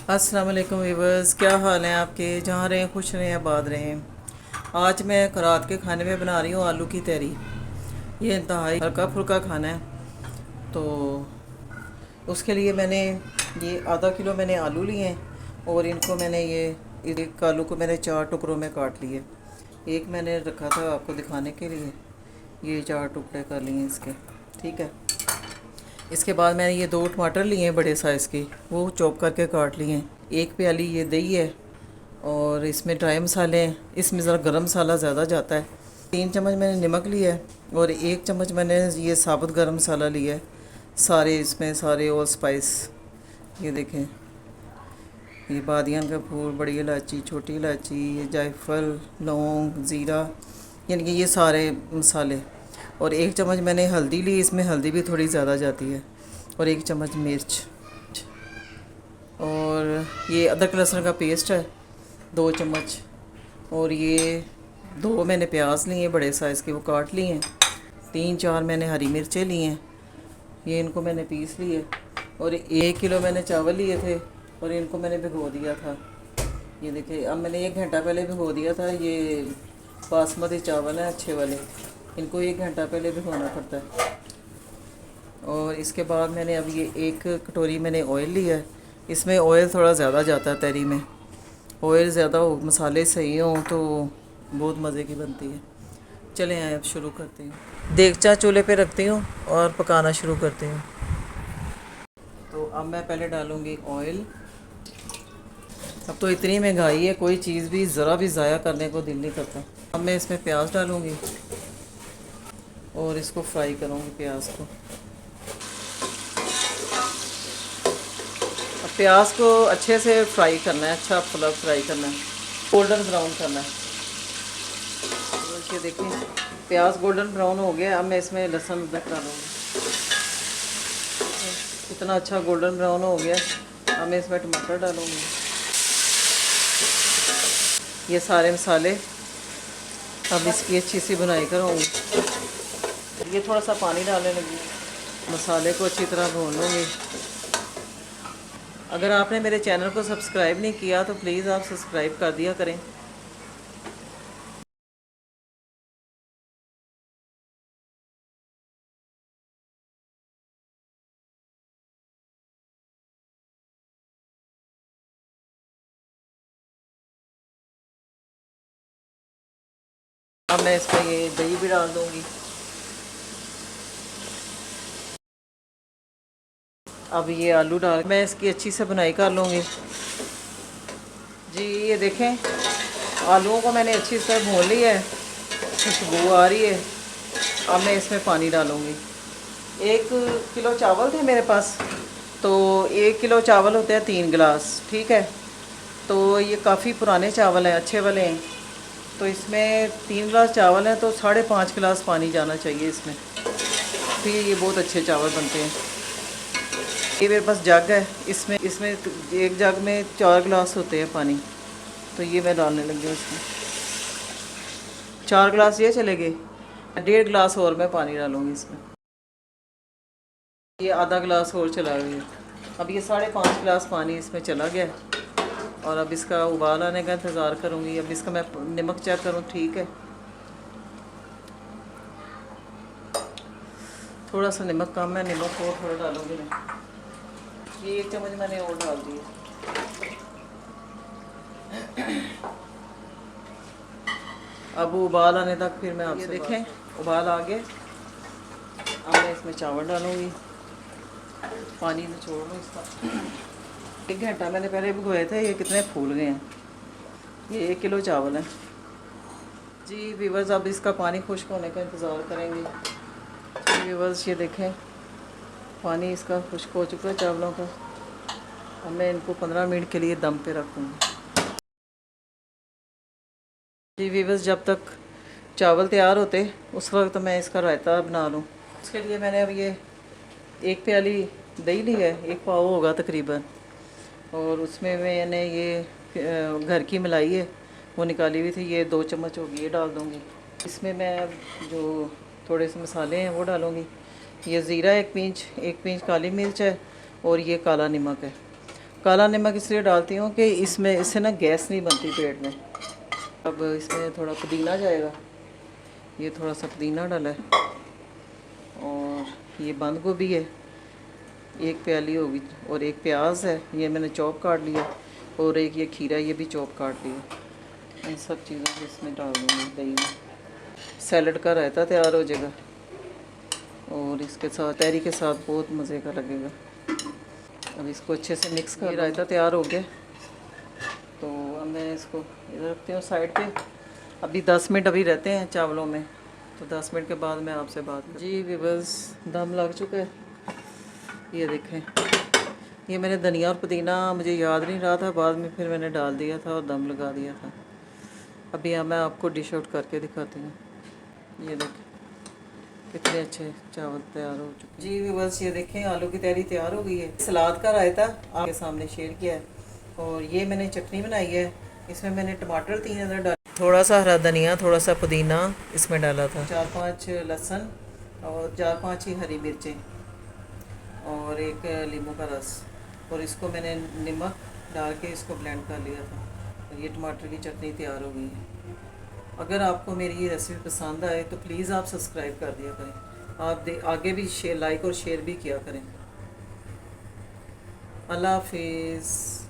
अस्सलाम वालेकुम व्यूवर्स, क्या हाल है आपके। जहाँ रहें खुश रहें आबाद रहें। आज मैं रात के खाने में बना रही हूँ आलू की तहरी। ये इंतहाई हल्का फुल्का खाना है। तो उसके लिए मैंने ये आधा किलो मैंने आलू लिए हैं और इनको मैंने ये एक आलू को मैंने 4 टुकड़ों में काट लिए। एक मैंने रखा था आपको दिखाने के लिए, ये 4 टुकड़े कर लिए इसके। ठीक है। इसके बाद मैंने ये 2 टमाटर लिए हैं बड़े साइज़ के, वो चॉप करके काट लिए हैं। एक प्याली ये दही है और इसमें ड्राई मसाले हैं। इसमें ज़रा गरम मसाला ज़्यादा जाता है। 3 चम्मच मैंने नमक लिया है और 1 चम्मच मैंने ये साबुत गरम मसाला लिया है। सारे इसमें सारे और स्पाइस ये देखें, ये बादियान का फूल, बड़ी इलायची, छोटी इलायची, ये जायफल, लौंग, ज़ीरा, यानी कि ये सारे मसाले। और 1 चम्मच मैंने हल्दी ली, इसमें हल्दी भी थोड़ी ज़्यादा जाती है। और 1 चम्मच मिर्च। और ये अदरक लहसुन का पेस्ट है 2 चम्मच। और ये 2 मैंने प्याज लिए हैं बड़े साइज़ के, वो काट लिए हैं। 3-4 मैंने हरी मिर्चें ली हैं, ये इनको मैंने पीस लिए। और 1 किलो मैंने चावल लिए थे और इनको मैंने भिगो दिया था। ये देखिए, अब मैंने 1 घंटा पहले भिगो दिया था। ये बासमती चावल हैं अच्छे वाले, इनको 1 घंटा पहले भिगोना पड़ता है। और इसके बाद मैंने अब ये 1 कटोरी मैंने ऑयल लिया है। इसमें ऑयल थोड़ा ज़्यादा जाता है तहरी में। ऑयल ज़्यादा हो, मसाले सही हों तो बहुत मज़े की बनती है। चलें आए अब शुरू करती हूँ। देगचा चूल्हे पे रखती हूँ और पकाना शुरू करती हूँ। तो अब मैं पहले डालूँगी ऑयल। अब तो इतनी महंगाई है, कोई चीज़ भी ज़रा भी ज़ाया करने को दिल नहीं करता। अब मैं इसमें प्याज डालूँगी और इसको फ्राई करूँगी प्याज को। अब प्याज को अच्छे से फ्राई करना है, अच्छा फुला फ्राई करना है, गोल्डन ब्राउन करना है। तो ये देखिए प्याज गोल्डन ब्राउन हो गया। अब मैं इसमें लहसुन अदरक डालूँगी। इतना अच्छा गोल्डन ब्राउन हो गया। अब मैं इसमें टमाटर डालूँगी, ये सारे मसाले। अब इसकी अच्छी सी बुनाई करूँगी। ये थोड़ा सा पानी डालने लगी, मसाले को अच्छी तरह भून लूँगी। अगर आपने मेरे चैनल को सब्सक्राइब नहीं किया तो प्लीज़ आप सब्सक्राइब कर दिया करें। अब मैं इसमें ये दही भी डाल दूँगी। अब ये आलू डाल मैं इसकी अच्छी से बुनाई कर लूँगी। जी ये देखें, आलूओं को मैंने अच्छी से भून लिया है, खुशबू आ रही है। अब मैं इसमें पानी डालूँगी। 1 किलो चावल थे मेरे पास, तो 1 किलो चावल होते हैं 3 गिलास। ठीक है। तो ये काफ़ी पुराने चावल हैं, अच्छे वाले हैं। तो इसमें 3 गिलास चावल हैं तो 5.5 गिलास पानी जाना चाहिए इसमें, फिर ये बहुत अच्छे चावल बनते हैं। ये मेरे पास जग है, इसमें इसमें 1 जग में 4 गिलास होते हैं पानी। तो ये मैं डालने लगी हूँ इसमें। 4 गिलास ये चले गए, 1.5 गिलास और मैं पानी डालूँगी इसमें। ये आधा गिलास और चला गया। अब ये 5.5 गिलास पानी इसमें चला गया और अब इसका उबाल आने का इंतज़ार करूँगी। अब इसका मैं नमक चेक करूँ, ठीक है। थोड़ा सा नमक कम है, नमक और थोड़ा डालूँगी मैं। ये 1 चम्मच मैंने और डाल दिया। अब उबाल आने तक फिर मैं आपसे देखें, उबाल आ गया। अब मैं इसमें चावल डालूँगी, पानी निचोड़ लूँ इसका। 1 घंटा मैंने पहले भिगोए थे, ये कितने फूल गए हैं। ये 1 किलो चावल है जी व्यूवर्स। अब इसका पानी खुश्क होने का इंतज़ार करेंगे जी व्यूवर्स। ये देखें पानी इसका खुश्क हो चुका है चावलों का। अब मैं इनको 15 मिनट के लिए दम पे रखूँगी जी व्यूवर्स। जब तक चावल तैयार होते उस वक्त मैं इसका रायता बना लूँ। उसके लिए मैंने अब ये 1 प्याली दही ली है, 1 पाव होगा तकरीबन। और उसमें मैंने ये घर की मलाई है वो निकाली हुई थी, ये 2 चम्मच होगी, ये डाल दूँगी। इसमें मैं जो थोड़े से मसाले हैं वो डालूँगी। ये ज़ीरा 1 पिंच, 1 पिंच काली मिर्च है और ये काला नमक है। काला नमक इसलिए डालती हूँ कि इसमें इससे ना गैस नहीं बनती पेट में। अब इसमें थोड़ा पुदीना जाएगा, ये थोड़ा सा पुदीना डाला है, और ये बंद गोभी है एक प्याली होगी, और एक प्याज है ये मैंने चॉप काट लिया, और एक ये खीरा ये भी चॉप काट लिया। इन सब चीज़ों को इसमें डाल दूँगी दही में। सैलड का रायता तैयार हो जाएगा, और इसके साथ तहरी के साथ बहुत मज़े का लगेगा। अब इसको अच्छे से मिक्स कर, रायता तैयार हो गया, तो अब मैं इसको इधर रखती हूँ साइड पे। अभी 10 मिनट अभी रहते हैं चावलों में, तो 10 मिनट के बाद मैं आपसे बात जी व्यूअर्स, दम लग चुका है। ये देखें, ये मैंने धनिया और पुदीना मुझे याद नहीं रहा था, बाद में फिर मैंने डाल दिया था और दम लगा दिया था। अभी मैं आपको डिश आउट करके दिखाती हूँ। ये देखें कितने अच्छे चावल तैयार हो चुके जी व्यूअर्स। ये देखें आलू की तहरी तैयार हो गई है। सलाद का रायता आपके सामने शेयर किया है, और ये मैंने चटनी बनाई है। इसमें मैंने टमाटर 3 अदर डाले, थोड़ा सा हरा धनिया, थोड़ा सा पुदीना इसमें डाला था, 4-5 लहसुन और 4-5 ही हरी मिर्चें, और एक नींबू का रस, और इसको मैंने नमक डाल के इसको ब्लेंड कर लिया था, और ये टमाटर की चटनी तैयार हो गई है। अगर आपको मेरी ये रेसिपी पसंद आए तो प्लीज़ आप सब्सक्राइब कर दिया करें, आप आगे भी शेयर, लाइक और शेयर भी किया करें। अल्लाह हाफिज़।